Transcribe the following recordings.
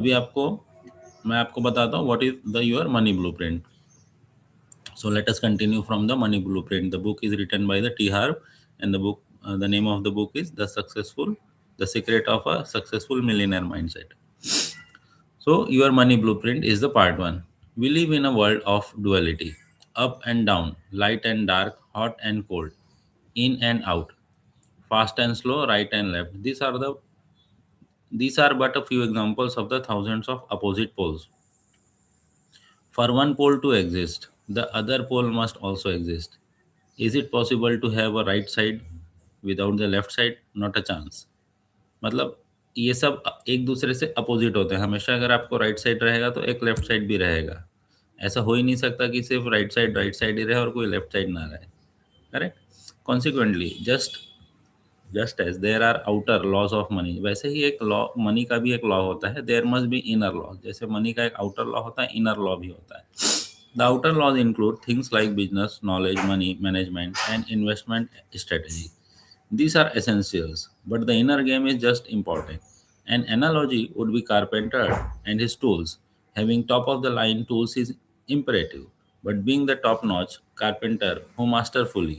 अभी आपको मैं आपको बताता हूँ what is the your money blueprint. So let us continue from the Money Blueprint. The book is written by the T. Harv, and the name of the book is The Secret of a Successful Millionaire Mindset. So your Money Blueprint is the part one. We live in a world of duality, up and down, light and dark, hot and cold, in and out, fast and slow, right and left. These are but a few examples of the thousands of opposite poles. For one pole to exist, the other pole must also exist. Is it possible to have a right side without the left side? Not a chance. मतलब ये सब एक दूसरे से opposite होते हैं. हमेशा अगर आपको राइट साइड रहेगा तो एक लेफ्ट साइड भी रहेगा. ऐसा हो ही नहीं सकता कि सिर्फ राइट साइड ही रहे और कोई लेफ्ट साइड ना रहे. Correct. Consequently just as there are outer laws of money, वैसे ही एक लॉ मनी का भी एक लॉ होता है. There must be inner law. जैसे मनी का एक आउटर लॉ होता है, इनर लॉ भी होता है. The outer laws include things like business knowledge, money management and investment strategy. These are essentials, but the inner game is just important. An analogy would be carpenter and his tools. Having top of the line tools is imperative, but being the top notch carpenter who masterfully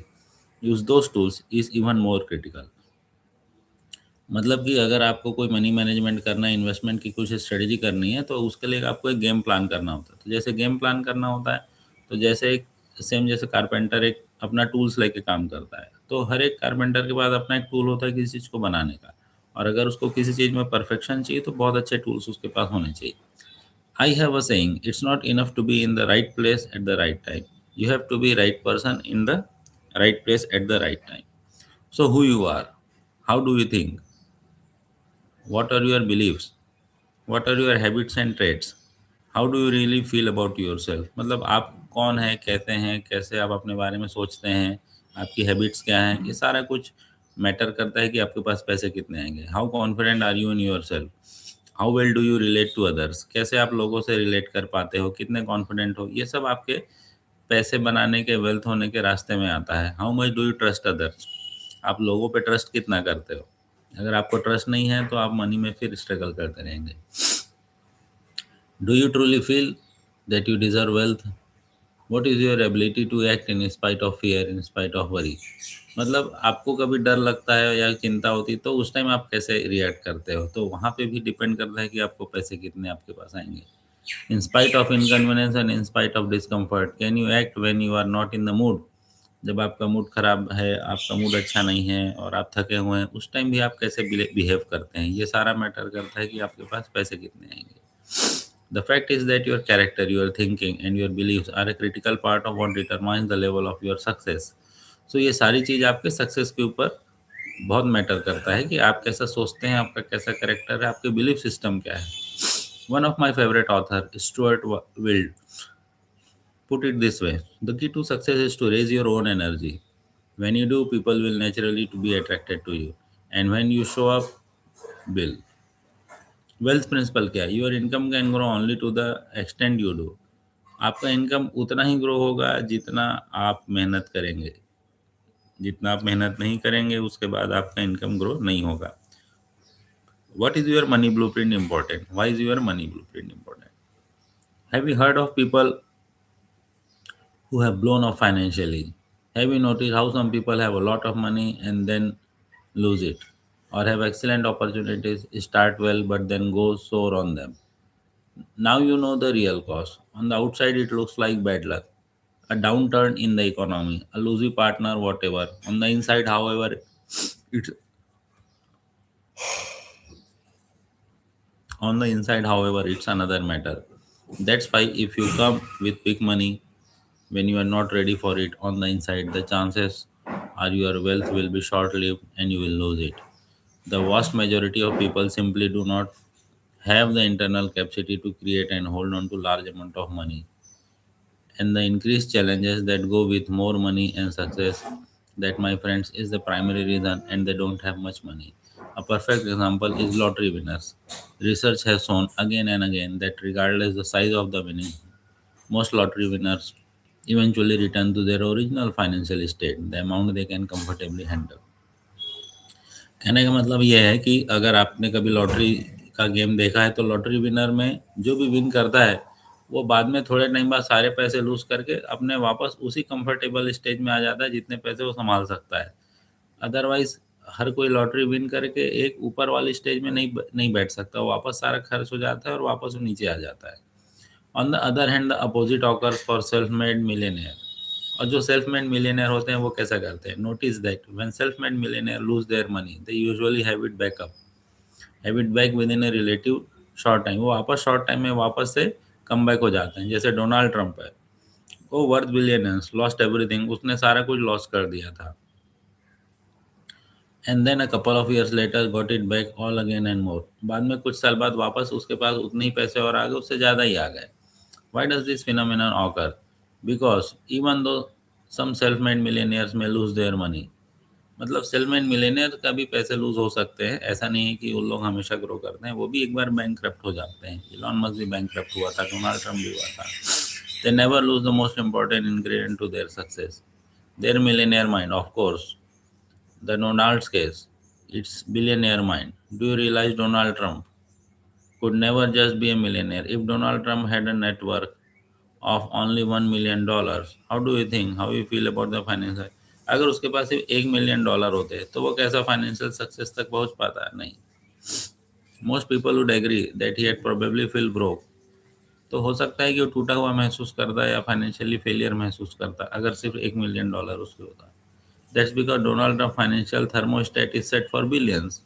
use those tools is even more critical. मतलब कि अगर आपको कोई money management करना है, investment की कुछ strategy करनी है, तो उसके लिए आपको एक गेम प्लान करना होता है. तो जैसे गेम प्लान करना होता है, तो जैसे एक सेम जैसे कारपेंटर एक अपना टूल्स लेके काम करता है, तो हर एक कारपेंटर के पास अपना एक टूल होता है किसी चीज़ को बनाने का. और अगर उसको किसी चीज़ में परफेक्शन चाहिए तो बहुत अच्छे टूल्स उसके पास होने चाहिए. I have a saying, it's not enough to be in the right place at the right time. You have to be right person in the right place at the right time. So who you are, how do you think, what are your beliefs, what are your habits and traits, how do you really feel about yourself. मतलब आप कौन हैं, कैसे हैं, कैसे आप अपने बारे में सोचते हैं, आपकी हैबिट्स क्या हैं, ये सारा कुछ मैटर करता है कि आपके पास पैसे कितने आएंगे. How confident are you in yourself, how well do you relate to others, कैसे आप लोगों से रिलेट कर पाते हो, कितने कॉन्फिडेंट हो. ये सब आपके पैसे बनाने के, वेल्थ होने के रास्ते में आता है. How much do you trust others, आप लोगों पे ट्रस्ट कितना करते हो. अगर आपको ट्रस्ट नहीं है तो आप मनी में फिर स्ट्रगल करते रहेंगे. Do you truly feel that you deserve wealth, what is your ability to act in spite of fear, in spite of worry. मतलब आपको कभी डर लगता है या चिंता होती है तो उस टाइम आप कैसे रिएक्ट करते हो, तो वहाँ पे भी डिपेंड करता है कि आपको पैसे कितने आपके पास आएंगे. In spite of inconvenience and in spite of discomfort can you act when you are not in the mood. जब आपका मूड खराब है, आपका मूड अच्छा नहीं है और आप थके हुए हैं, उस टाइम भी आप कैसे बिहेव करते हैं, ये सारा मैटर करता है कि आपके पास पैसे कितने आएंगे. The fact is that your character, your thinking and your beliefs are a critical part of what determines the level of your success. So ये सारी चीज़ आपके सक्सेस के ऊपर बहुत मैटर करता है कि आप कैसा सोचते हैं, आपका कैसा कैरेक्टर है, आपके बिलीफ सिस्टम क्या है. One of my favourite author Stuart Wilde put it this way: the key to success is to raise your own energy. When you do, people will naturally to be attracted to you, and when you show up, will. Wealth principle क्या है? Your income can grow only to the extend you do. आपका income उतना ही grow होगा जितना आप मेहनत करेंगे. जितना आप मेहनत नहीं करेंगे उसके बाद आपका इनकम ग्रो नहीं होगा. What is your money blueprint important, why is your money blueprint important. Have you heard of people who have blown up financially? Have you noticed how some people have a lot of money and then lose it, or have excellent opportunities, start well, but then go sour on them? Now you know the real cost. On the outside, it looks like bad luck, a downturn in the economy, a loosey partner, whatever. On the inside, however, it's it's another matter. That's why if you come with big money when you are not ready for it on the inside, the chances are your wealth will be short lived and you will lose it. The vast majority of people simply do not have the internal capacity to create and hold on to large amount of money, and the increased challenges that go with more money and success, that my friends is the primary reason, and they don't have much money. A perfect example is lottery winners. Research has shown again and again that regardless the size of the winning, most lottery winners eventually return to their original financial state, the amount they can comfortably handle. कहने का मतलब ये है कि अगर आपने कभी lottery का गेम देखा है तो लॉटरी विनर में जो भी विन करता है वो बाद में थोड़े टाइम बाद सारे पैसे लूज करके अपने वापस उसी कंफर्टेबल स्टेज में आ जाता है जितने पैसे वो संभाल सकता है। अदरवाइज हर कोई लॉटरी विन करके एक ऊपर वाली स्टेज में नहीं बैठ सकता, वो वापस सारा खर्च हो जाता है और वापस वो नीचे आ जाता है। On the other hand the opposite occurs for self made Millionaire. और जो सेल्फ मेड मिलियनियर होते हैं वो कैसा करते हैं? Notice that when self made millionaire lose their money they usually have it back with in a relative short time. वो वापस शॉर्ट टाइम में वापस से कम बैक हो जाते हैं। जैसे डोनाल्ड ट्रंप है, वो वर्थ बिलियनियर्स लॉस्ट एवरीथिंग, उसने सारा कुछ लॉस कर दिया था, and then a couple of years later got it back all again and more. बाद में कुछ साल बाद वापस उसके पास उतने ही पैसे और आ गए, उससे ज़्यादा ही आ गए। Why does this phenomenon occur? Because even though some self-made millionaires may lose their money, मतलब सेल्फ मेड मिलेनियर का भी पैसे लूज हो सकते हैं। ऐसा नहीं है कि वो लोग हमेशा ग्रो करते हैं, वो भी एक बार बैंक हो जाते हैं। इलॉन मस्क भी बैंक हुआ था, डोनाल्ड ट्रम्प भी हुआ था। They never lose the most important ingredient to their success, their millionaire mind, of course. The Donald's case, it's billionaire mind. Do you realize Donald Trump could never just be a millionaire? If Donald Trump had a net worth of only $1 million, how do you think, how you feel about the financial? अगर उसके पास सिर्फ $1 million होते तो वो कैसा financial success तक पहुंच पाता? नहीं। Most people would agree that he had probably feel broke. तो हो सकता है कि वो टूटा हुआ महसूस करता है या फाइनेंशियली फेलियर महसूस करता है अगर सिर्फ $1 million उसके होता। That's because Donald Trump financial thermostat is set for billions.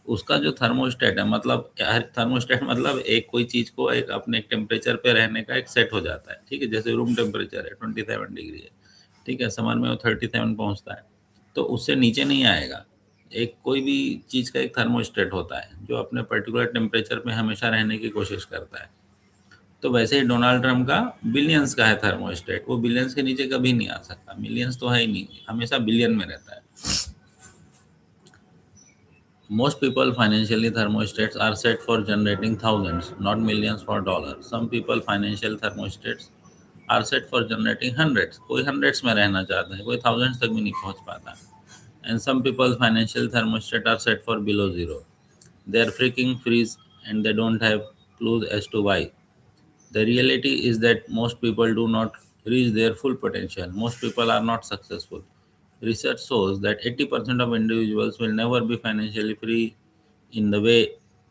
उसका जो थर्मोस्टेट है, मतलब थर्मोस्टेट मतलब एक कोई चीज को एक अपने एक टेम्परेचर पे रहने का एक सेट हो जाता है। ठीक है, जैसे रूम टेम्परेचर है 27 डिग्री है, ठीक है, समर में वो 37 पहुंचता है, तो उससे नीचे नहीं आएगा। एक कोई भी चीज का एक थर्मोस्टेट होता है जो अपने पर्टिकुलर टेम्परेचर पे हमेशा रहने की कोशिश करता है। तो वैसे ही डोनाल्ड ट्रम्प का बिलियंस का है थर्मोस्टेट, वो बिलियंस के नीचे कभी नहीं आ सकता। मिलियंस तो है ही नहीं, हमेशा बिलियन में रहता है। Most people financially thermostats are set for generating thousands, not millions for dollars. Some people financial thermostats are set for generating hundreds. कोई hundreds में रहना चाहता है, कोई thousands तक भी नहीं पहुंच पाता। And some people financial thermostat are set for below zero. They are freaking freeze and they don't have clues as to why. The reality is that most people do not reach their full potential. Most people are not successful. Research shows that 80% of individuals will never be financially free in the way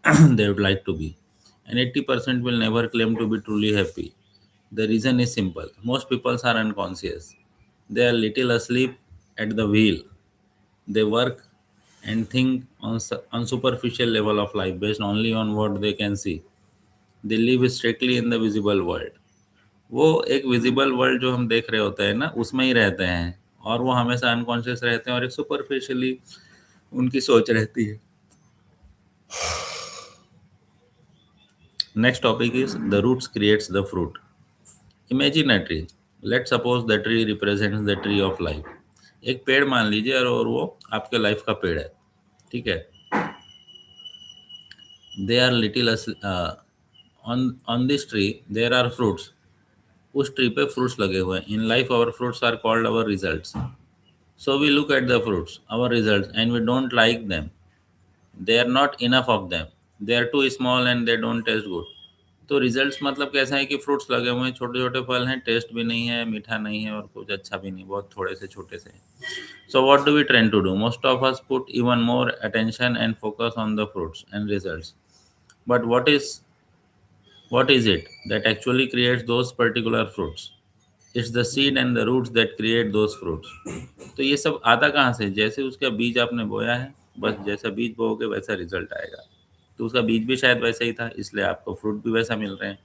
they would like to be, and 80% will never claim to be truly happy. The reason is simple: most people are unconscious. They are little asleep at the wheel. They work and think on superficial level of life based only on what they can see. They live strictly in the visible world. वो एक visible world जो हम देख रहे होते हैं ना, उसमें ही रहते हैं, और वो हमेशा अनकॉन्शियस रहते हैं और एक सुपरफिशियली उनकी सोच रहती है। Next topic is the roots creates the fruit. Imagine a tree. Let suppose the tree represents the tree of life. एक पेड़ मान लीजिए और वो आपके लाइफ का पेड़ है, ठीक है। They are little on this tree there are fruits. उस ट्री पे फ्रूट्स लगे हुए हैं। In life our fruits are called our results. So we look at the fruits, our results, and we don't like them. They are not enough of them. They are too small and they don't taste good. तो results मतलब कैसा है कि fruits लगे हुए हैं, छोटे छोटे फल हैं, टेस्ट भी नहीं है, मीठा नहीं है और कुछ अच्छा भी नहीं, बहुत थोड़े से छोटे से। So what do we trend to do? Most of us put even more attention and focus on the fruits and results. But what is it that actually creates those particular fruits? It's the seed and the roots that create those fruits. तो ये सब आता कहाँ से? जैसे उसका बीज आपने बोया है, बस जैसा बीज बोओगे वैसा रिजल्ट आएगा। तो उसका बीज भी शायद वैसा ही था, इसलिए आपको फ्रूट भी वैसा मिल रहे हैं।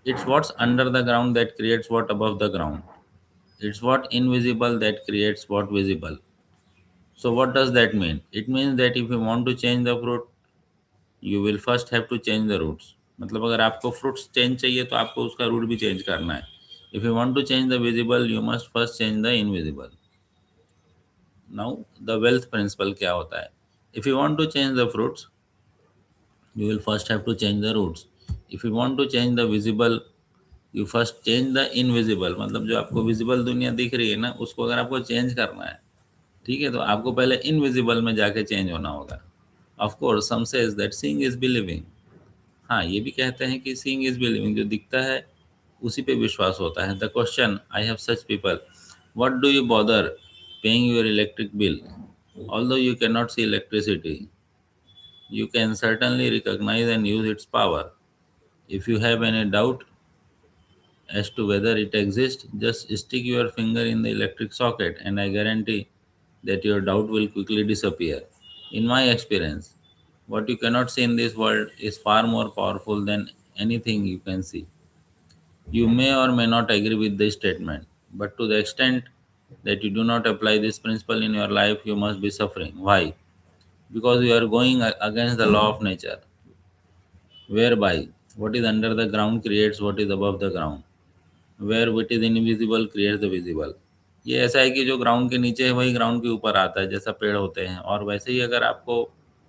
It's what's under the ground that creates what above the ground. It's what invisible that creates what visible. So what does that mean? It means that if you want to change the fruit, you will first have to change the roots. मतलब अगर आपको fruits change चाहिए तो आपको उसका root भी change करना है। If you want to change the visible you must first change the invisible. Now the wealth principle क्या होता है? If you want to change the fruits you will first have to change the roots. If you want to change the visible you first change the invisible. मतलब जो आपको visible दुनिया दिख रही है ना, उसको अगर आपको चेंज करना है, ठीक है, तो आपको पहले इनविजिबल में जाके चेंज होना होगा। Of course some says that seeing is believing. हाँ, ये भी कहते हैं कि सीइंग इज बिलीविंग, जो दिखता है उसी पे विश्वास होता है। The question I have such people, what do you bother paying your electric bill? Although you cannot see electricity, you can certainly recognize and use its power. If you have any doubt as to whether it exists, just stick your finger in the electric socket and I guarantee that your doubt will quickly disappear. In my experience, what you cannot see in this world is far more powerful than anything you can see. You may or may not agree with this statement, but to the extent that you do not apply this principle in your life, you must be suffering. Why? Because you are going against the law of nature, whereby what is under the ground creates what is above the ground, where what is invisible creates the visible. ये ऐसा है कि जो ground के नीचे है वही ground के ऊपर आता है, जैसा पेड़ होते हैं। और वैसे ही अगर आपको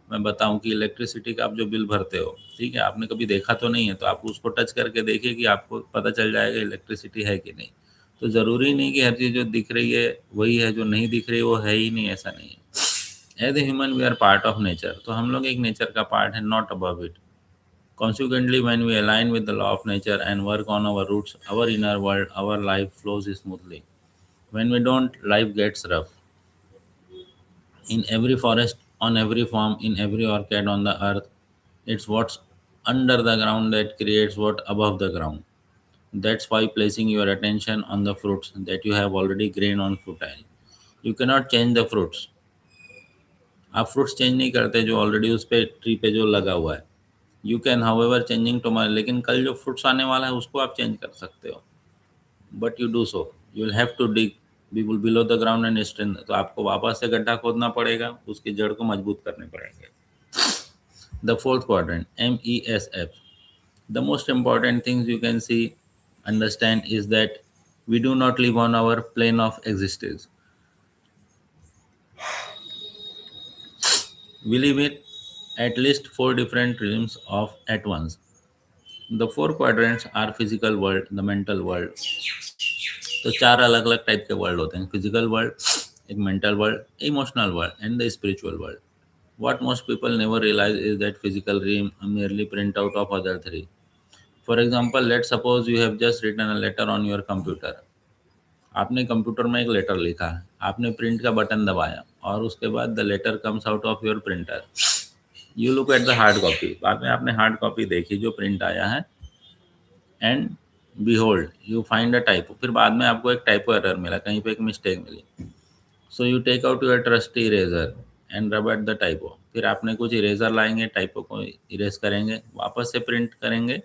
मैं बताऊं कि इलेक्ट्रिसिटी का आप जो बिल भरते हो, ठीक है, आपने कभी देखा तो नहीं है, तो आप उसको टच करके देखिए कि आपको पता चल जाएगा इलेक्ट्रिसिटी है कि नहीं। तो ज़रूरी नहीं कि हर चीज़ जो दिख रही है वही है, जो नहीं दिख रही है वो है ही नहीं, ऐसा नहीं है। As a human we are part of nature, तो हम लोग एक नेचर का पार्ट है, not above it. Consequently, when we align with the law of nature and work on our roots, our inner world, our life flows smoothly. When we don't, life gets rough. In every forest, on every farm, in every orchid on the earth, it's what's under the ground that creates what above the ground. That's why placing your attention on the fruits that you have already grown on fertile. You cannot change the fruits. आप fruits change नहीं करते जो already उस पे tree पे जो लगा हुआ है। You can however changing tomorrow, लेकिन कल जो फ्रूट्स आने वाला है उसको आप चेंज कर सकते हो। But you do so, you will have to dig below the ground and strength, तो आपको वापस से गड्ढा खोदना पड़ेगा, उसकी जड़ को मजबूत करने पड़ेंगे। The fourth quadrant, MESF, the most important things you can see, understand is that we do not live on our plane of existence. We live in at least four different realms of at once. The four quadrants are physical world, the mental world। तो चार अलग अलग type के world होते हैं, physical world, एक mental world, emotional world and the spiritual world. What most people never realize is that physical realm are merely printout of other three. For example, let's suppose you have just written a letter on your computer। आपने computer में एक letter लिखा, आपने print का button दबाया और उसके बाद the letter comes out of your printer. You look at the hard copy, बाद में आपने हार्ड कॉपी देखी जो प्रिंट आया है, and behold you find a typo, फिर बाद में आपको एक टाइपो एरर मिला, कहीं पे एक मिस्टेक मिली। So you take out your trusty eraser and rub at the typo, फिर आपने कुछ इरेजर लाएंगे, टाइपो को इरेज करेंगे, वापस से प्रिंट करेंगे,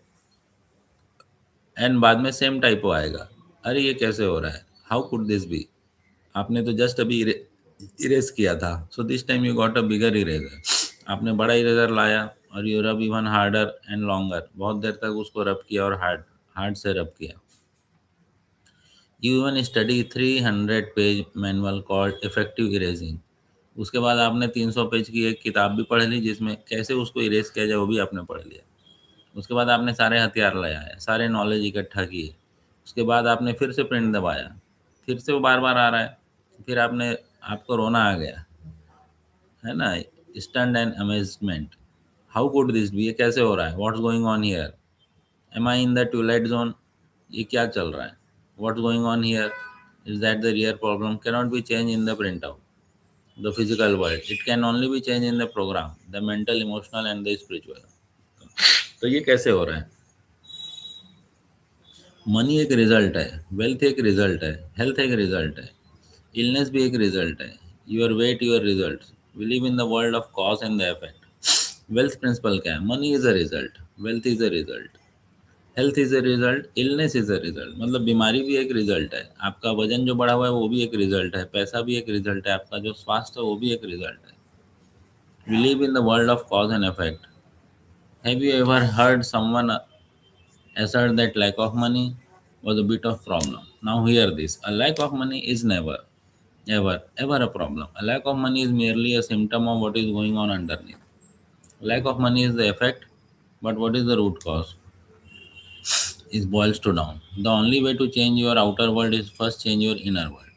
एंड बाद में सेम टाइपो आएगा। अरे ये कैसे हो रहा है, हाउ कुड दिस बी? आपने तो जस्ट अभी इरेज किया था। So this time you got a bigger eraser, आपने बड़ा इरेजर लाया और you rub even harder and longer, बहुत देर तक उसको रब किया और हार्ड हार्ड से रब किया। You even study 300 page manual called effective erasing, उसके बाद आपने 300 पेज की एक किताब भी पढ़ ली जिसमें कैसे उसको इरेज किया जाए वो भी आपने पढ़ लिया। उसके बाद आपने सारे हथियार लगाए, सारे नॉलेज इकट्ठा किए, उसके बाद आपने फिर से प्रिंट दबाया, फिर से वो बार बार आ रहा है, फिर आपने आपको रोना आ गया, है ना, stunned and amazement, how could this be, ये कैसे हो रहा है, what's going on here, am I in the twilight zone, ये क्या चल रहा है, what's going on here, is that the real problem cannot be change in the print out the physical world, it can only be change in the program the mental emotional and the spiritual. तो ये कैसे हो रहा है? Money एक result है, wealth एक result है, हेल्थ एक रिजल्ट है, इलनेस भी एक रिजल्ट है, your weight your result. We live in the world of cause and the effect. Wealth principle क्या है? Money is a result, wealth is a result, health is a result, illness is a result, मतलब बीमारी भी एक result है, आपका वजन जो बढ़ा हुआ है वो भी एक रिजल्ट है, पैसा भी एक रिजल्ट है, आपका जो स्वास्थ्य है वो भी एक रिजल्ट है। We live in the world of cause and effect. Have you ever heard someone assert that lack of money was a bit of problem? Now hear this. A lack of money is never, ever a problem. A lack of money is merely a symptom of what is going on underneath. Lack of money is the effect, but what is the root cause? Is boils to down. The only way to change your outer world is first change your inner world.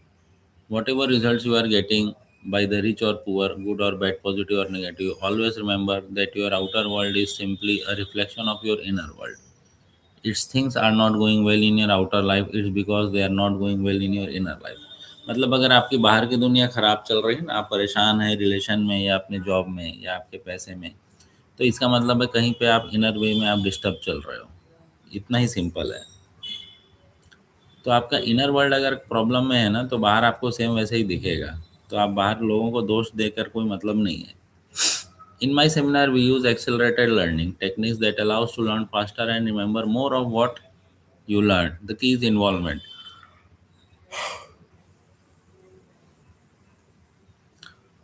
Whatever results you are getting, by the rich or poor, good or bad, positive or negative. Always remember that your outer world is simply a reflection of your inner world. Its things are not going well in your outer life, it's because they are not going well in your inner life. मतलब अगर आपकी बाहर की दुनिया खराब चल रही है ना, आप परेशान हैं रिलेशन में या अपने जॉब में या आपके पैसे में, तो इसका मतलब है कहीं पे आप इनर वे में आप डिस्टर्ब चल रहे हो। इतना ही सिंपल है। तो आपका इनर वर्ल्ड अगर प्रॉब्लम में है ना, तो बाहर आपको सेम वैसे ही दिखेगा। तो आप बाहर लोगों को दोष देकर कोई मतलब नहीं है। In my seminar, we use accelerated learning techniques that allows to learn faster and remember more of what you learn. The key is involvement.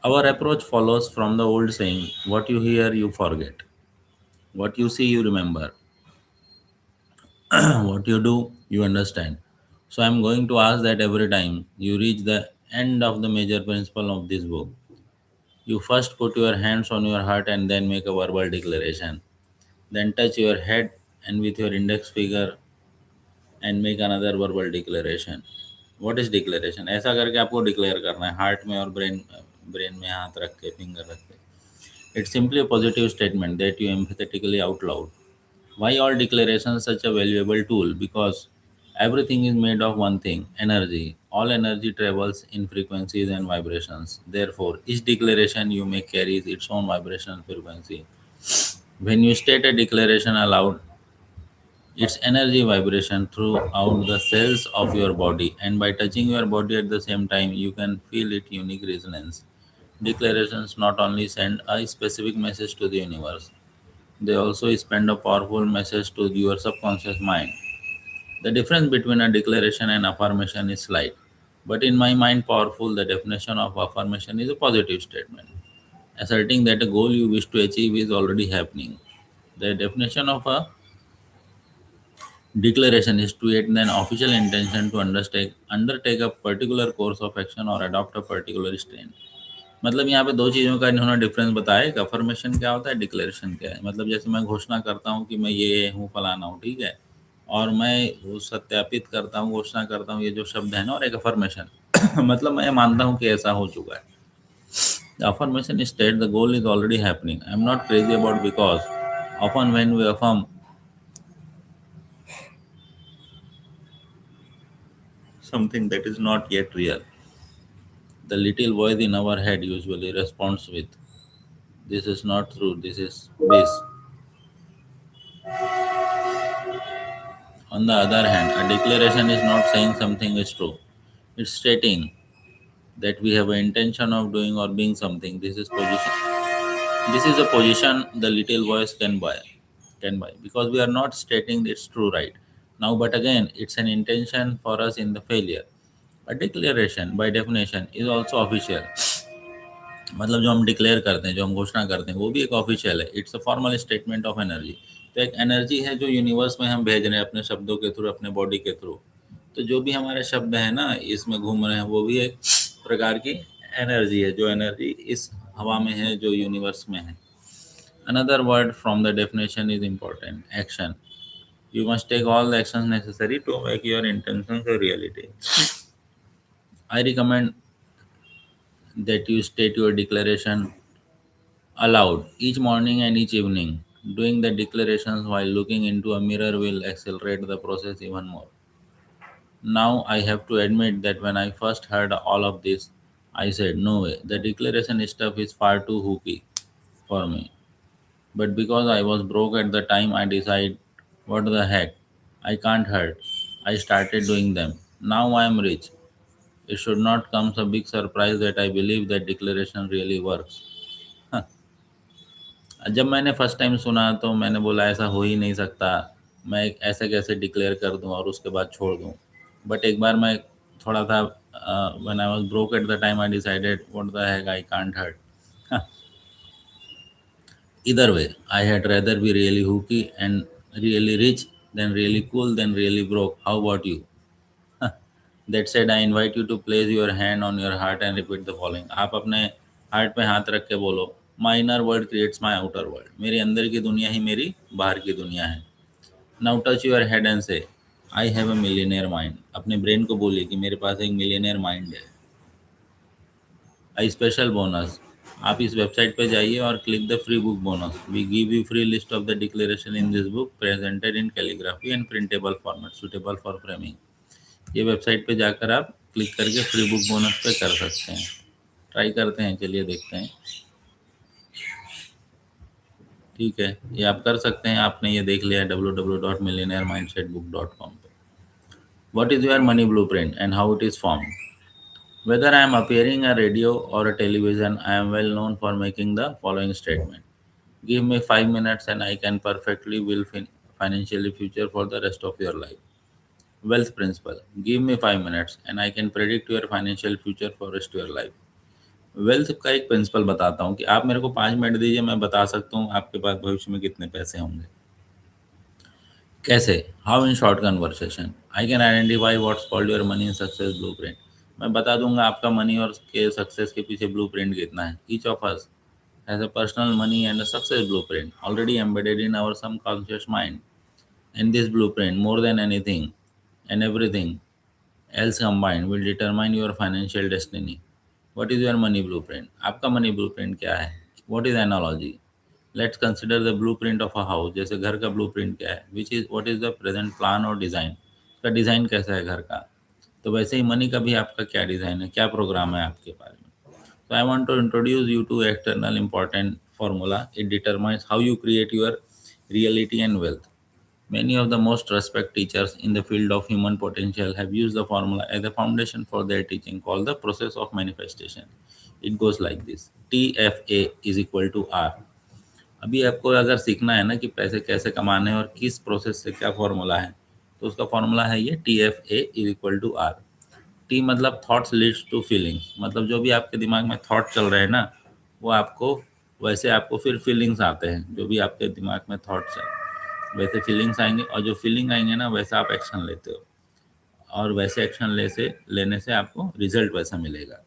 Our approach follows from the old saying, what you hear, you forget. What you see, you remember. What you do, you understand. So I'm going to ask that every time you reach the end of the major principle of this book, you first put your hands on your heart and then make a verbal declaration. Then touch your head and with your index finger and make another verbal declaration. What is declaration? ऐसा करके आपको declare करना है heart में और brain में हाथ रख के, फिंगर रख के। It's simply a positive statement that you emphatically out loud. Why all declarations such a valuable tool? Because everything is made of one thing, energy. All energy travels in frequencies and vibrations. Therefore, each declaration you make carries its own vibrational frequency. When you state a declaration aloud, its energy vibration throughout the cells of your body, and by touching your body at the same time, you can feel its unique resonance. Declarations not only send a specific message to the universe, they also send a powerful message to your subconscious mind. The difference between a declaration and affirmation is slight, but in my mind, powerful. The definition of affirmation is a positive statement, asserting that a goal you wish to achieve is already happening. The definition of a declaration is to state an official intention to undertake a particular course of action or adopt a particular stand. मतलब यहाँ पे दो चीज़ों का इन्होंने difference बताया, एक affirmation क्या होता है, डिक्लेरेशन क्या है। मतलब जैसे मैं घोषणा करता हूँ कि मैं ये हूँ, फलाना हूँ, ठीक है, और मैं वो सत्यापित करता हूँ, घोषणा करता हूँ, ये जो शब्द है ना, और एक अफर्मेशन मतलब मैं मानता हूँ कि ऐसा हो चुका है। The affirmation state the goal is already happening. I'm not crazy about because often when we affirm something that is not yet real, the little voice in our head usually responds with, this is not true, this is this. On the other hand, a declaration is not saying something is true. It's stating that we have an intention of doing or being something. This is position. This is a position the little voice can buy because we are not stating it's true right now, but again, it's an intention for us in the failure. A declaration, by definition, is also official. मतलब जो हम declare करते हैं, जो हम घोषणा करते हैं, वो भी एक ऑफिशियल है। It's a formal statement of energy. तो एक एनर्जी है जो यूनिवर्स में हम भेज रहे हैं अपने शब्दों के थ्रू, अपने बॉडी के थ्रू। तो जो भी हमारे शब्द हैं ना, इसमें घूम रहे हैं, वो भी एक प्रकार की एनर्जी है, जो एनर्जी इस हवा में है, जो यूनिवर्स में है। Another word from the definition is important, action. You must take all the action necessary to make your intention a reality. I recommend that you state your declaration aloud each morning and each evening. Doing the declarations while looking into a mirror will accelerate the process even more. Now, I have to admit that when I first heard all of this, I said, no way, the declaration stuff is far too hooky for me. But because I was broke at the time, I decided, what the heck, I can't hurt. I started doing them. Now I am rich. It should not come as a big surprise that I believe that declaration really works. जब मैंने first time सुना तो मैंने बोला ऐसा हो ही नहीं सकता, मैं ऐसे कैसे डिक्लेयर कर दूं और उसके बाद छोड़ दूं। बट एक बार मैं थोड़ा था, when I was broke at the time I decided what the heck I can't hurt. Either way, I had rather be really hooky and really rich than really cool than really broke. How about you? That said, I invite you to place your hand on your heart and repeat the following. आप अपने heart पे हाथ रख के बोलो, my inner world creates my outer world. मेरी अंदर की दुनिया ही मेरी बाहर की दुनिया है। Now touch your head and say, I have a millionaire mind. अपने ब्रेन को बोलिए कि मेरे पास एक मिलियनेयर माइंड है। A special bonus. आप इस वेबसाइट पे जाइए और click the free book bonus. We give you free list of the declaration in this book presented in calligraphy and printable format suitable for framing. ये website पे जाकर आप क्लिक करके फ्री बुक बोनस पे कर सकते हैं. ट्राई करते हैं, चलिए देखते हैं. ठीक है, ये आप कर सकते हैं. आपने ये देख लिया www.millionaireMindsetBook.com पे. What is your money blueprint and how it is formed? Whether I am appearing a radio or a television, I am well known for making the following statement. Give me 5 minutes and I can perfectly will financially future for the rest of your life. Wealth principle. Give me 5 minutes and I can predict your financial future for rest of your life. Wealth का एक principal बताता हूँ कि आप मेरे को 5 minute दीजिए, मैं बता सकता हूँ आपके पास भविष्य में कितने पैसे होंगे. कैसे? How in short conversation. I can identify what's called your money in success blueprint. मैं बता दूंगा आपका मनी और के सक्सेस के पीछे ब्लूप्रिंट कितना है. Each of us has a personal money and a success blueprint already embedded in our subconscious mind. In this blueprint, more than anything and everything else combined, will determine your financial destiny. What is your money blueprint? आपका money blueprint क्या है? What is analogy? Let's consider the blueprint of a house. जैसे घर का blueprint क्या है? Which is what is the present plan or design? उसका design कैसा है घर का? तो वैसे ही मनी का भी आपका क्या डिज़ाइन है, क्या प्रोग्राम है आपके बारे में. So I want to introduce you to external important formula. It determines how you create your reality and wealth. Many of the most respected teachers in the field of human potential have used the formula as a foundation for their teaching called the process of manifestation. It goes like this. TFA is equal to R. अभी आपको अगर सीखना है ना कि पैसे कैसे कमाने हैं और किस प्रोसेस से क्या फॉर्मूला है, तो उसका फॉर्मूला है ये TFA is equal to R. T मतलब थॉट्स लीड्स टू फीलिंग्स. मतलब जो भी आपके दिमाग में थॉट चल रहे हैं ना, वो आपको वैसे आपको फिर फीलिंग्स आते हैं. जो भी आपके दिमाग में थॉट्स है वैसे फीलिंग्स आएंगे, और जो फीलिंग आएंगे ना वैसा आप एक्शन लेते हो, और वैसे एक्शन लेने से आपको रिजल्ट वैसा मिलेगा.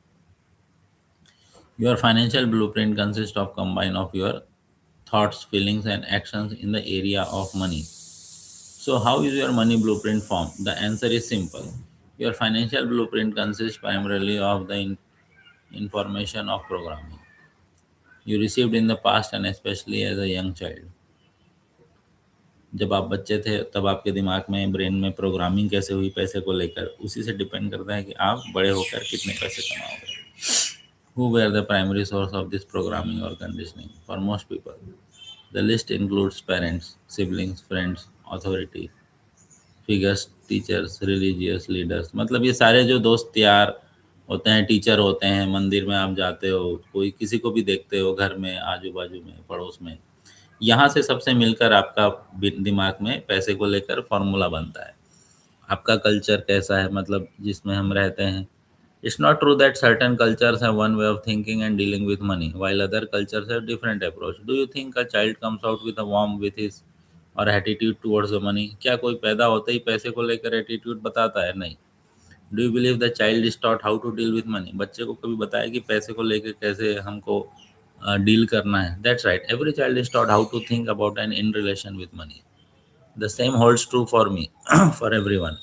Your financial blueprint consist of combine of your thoughts, feelings, and actions in the area of money. So, how is your money blueprint formed? The answer is simple. Your financial blueprint consists primarily of the information of programming you received in the past and especially as a young child. जब आप बच्चे थे तब आपके दिमाग में brain में programming कैसे हुई पैसे को लेकर, उसी से डिपेंड करता है कि आप बड़े होकर कितने पैसे कमाओगे. Who were the primary source of this programming or conditioning? For most people, the list includes parents, siblings, friends, authority, figures, teachers, religious leaders. मतलब ये सारे जो दोस्त यार होते हैं, टीचर होते हैं, मंदिर में आप जाते हो, कोई किसी को भी देखते हो घर में, आजू-बाजू में, पड़ोस में. यहाँ से सबसे मिलकर आपका दिमाग में पैसे को लेकर फॉर्मूला बनता है. आपका कल्चर कैसा है, मतलब जिसमें हम रहते हैं. It's not true that certain cultures have one way of thinking and dealing with money while other cultures have different approach. Do you think a child comes out with a warm with his और attitude towards the money? क्या कोई पैदा होते ही पैसे को लेकर attitude बताता है? नहीं. Do you believe the child is taught how to deal with money? बच्चे को कभी बताया कि पैसे को लेकर कैसे हमको डील करना है? That's right, every child is taught how to think about and in relation with money. The same holds true for me, for everyone.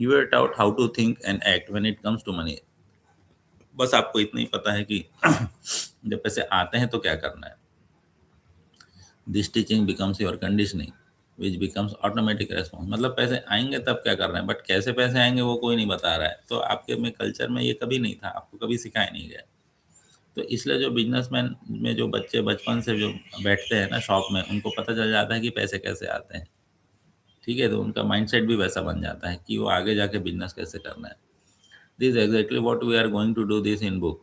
You are taught how to think and act when it comes to money. बस आपको इतना ही पता है कि जब पैसे आते हैं तो क्या करना है. This teaching becomes your conditioning which becomes automatic response. मतलब पैसे आएंगे तब क्या करना है, बट कैसे पैसे आएंगे वो कोई नहीं बता रहा है. तो आपके में कल्चर में ये कभी नहीं था, आपको कभी सिखाया नहीं गया. तो इसलिए जो बिजनेसमैन में जो बच्चे बचपन से जो बैठते हैं ना शॉप में, उनको पता चल जाता है कि पैसे कैसे आते हैं. ठीक है, तो उनका माइंडसेट भी वैसा बन जाता है कि वो आगे जाके बिजनेस कैसे करना है. This is exactly what we are going to do this in book,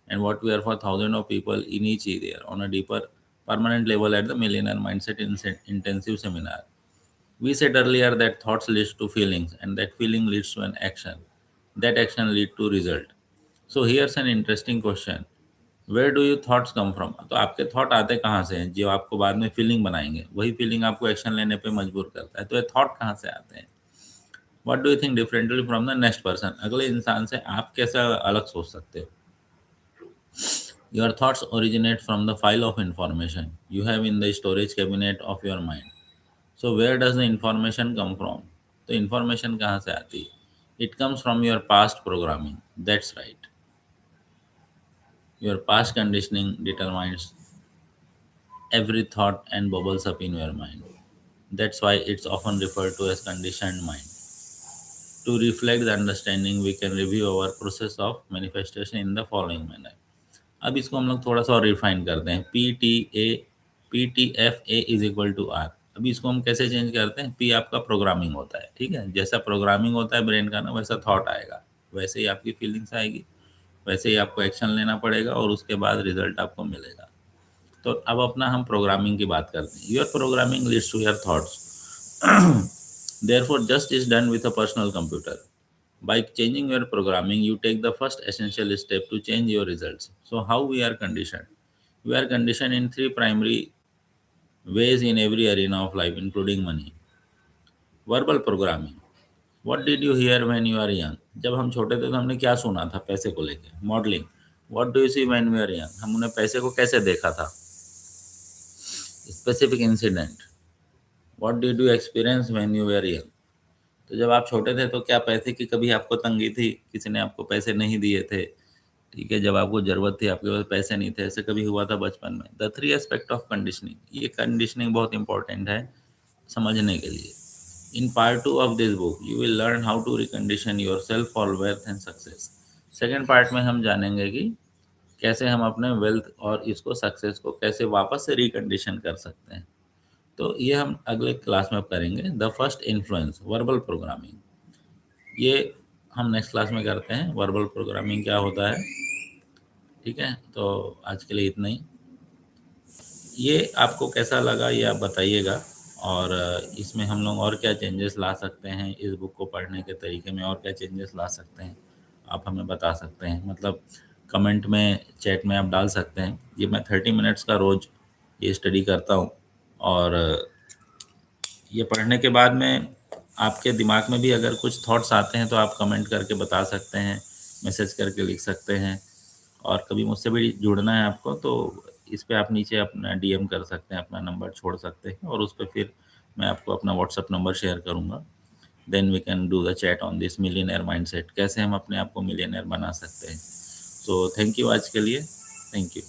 and what we are for thousands of people in each area on a deeper permanent level at the Millionaire Mindset Intensive Seminar. We said earlier that thoughts leads to feelings and that feeling leads to an action. That action lead to result. So here's an interesting question. Where do your thoughts come from? तो आपके thought आते कहाँ से हैं जो आपको बाद में फीलिंग बनाएंगे, वही फीलिंग आपको एक्शन लेने पे मजबूर करता है. तो ये थॉट कहाँ से आते हैं? What do you think differently from the next person? अगले इंसान से आप कैसा अलग सोच सकते हो? Your thoughts originate from the file of information you have in the storage cabinet of your mind. So where does the information come from? तो इंफॉर्मेशन कहाँ से आती है? It comes from your past programming. That's right. Your past conditioning determines every thought and bubbles up in your mind. That's why it's often referred to as conditioned mind. To reflect the understanding, we can review our process of manifestation in the following manner. अब इसको हम लोग थोड़ा सा और refine करते हैं. P is equal to R. अभी इसको हम कैसे चेंज करते हैं? पी आपका प्रोग्रामिंग होता है, ठीक है. जैसा प्रोग्रामिंग होता है ब्रेन का ना, वैसा थॉट आएगा, वैसे ही आपकी फीलिंग्स आएगी, वैसे ही आपको एक्शन लेना पड़ेगा और उसके बाद रिजल्ट आपको मिलेगा. तो अब अपना हम प्रोग्रामिंग की बात करते हैं. Your programming leads to your thoughts. Therefore, just is done with a personal computer. By changing your programming, you take the first essential step to change your results. So, how we are conditioned? We are conditioned in three primary ways in every arena of life, including money. Verbal programming. What did you hear when you are young? जब हम छोटे थे तो हमने क्या सुना था पैसे को लेके? Modelling. What do you see when we are young? हमने पैसे को कैसे देखा था? Specific incident. What did you experience when you were young? तो जब आप छोटे थे तो क्या पैसे की कभी आपको तंगी थी? किसी ने आपको पैसे नहीं दिए थे? ठीक है, जब आपको ज़रूरत थी आपके पास पैसे नहीं थे, ऐसे कभी हुआ था बचपन में? The three aspect of conditioning. ये कंडीशनिंग बहुत इंपॉर्टेंट है समझने के लिए. In part two of this book you will learn how to recondition yourself for wealth and success. Second part में हम जानेंगे कि कैसे हम अपने वेल्थ और इसको सक्सेस को कैसे वापस से रिकंडीशन कर सकते हैं. तो ये हम अगले क्लास में करेंगे. The first influence, verbal programming. ये हम नेक्स्ट क्लास में करते हैं, वर्बल प्रोग्रामिंग क्या होता है. ठीक है, तो आज के लिए इतना ही. ये आपको कैसा लगा ये आप बताइएगा, और इसमें हम लोग और क्या चेंजेस ला सकते हैं, इस बुक को पढ़ने के तरीके में और क्या चेंजेस ला सकते हैं, आप हमें बता सकते हैं. मतलब कमेंट में, चैट में आप डाल सकते हैं. ये मैं 30 मिनट्स का रोज़ ये स्टडी करता हूँ, और ये पढ़ने के बाद में आपके दिमाग में भी अगर कुछ थॉट्स आते हैं तो आप कमेंट करके बता सकते हैं, मैसेज करके लिख सकते हैं. और कभी मुझसे भी जुड़ना है आपको तो इस पे आप नीचे अपना डीएम कर सकते हैं, अपना नंबर छोड़ सकते हैं, और उस पे फिर मैं आपको अपना व्हाट्सअप नंबर शेयर करूँगा. Then we can do the chat on this millionaire mindset, कैसे हम अपने आप को मिलियनेयर बना सकते हैं. सो थैंक यू आज के लिए. Thank you.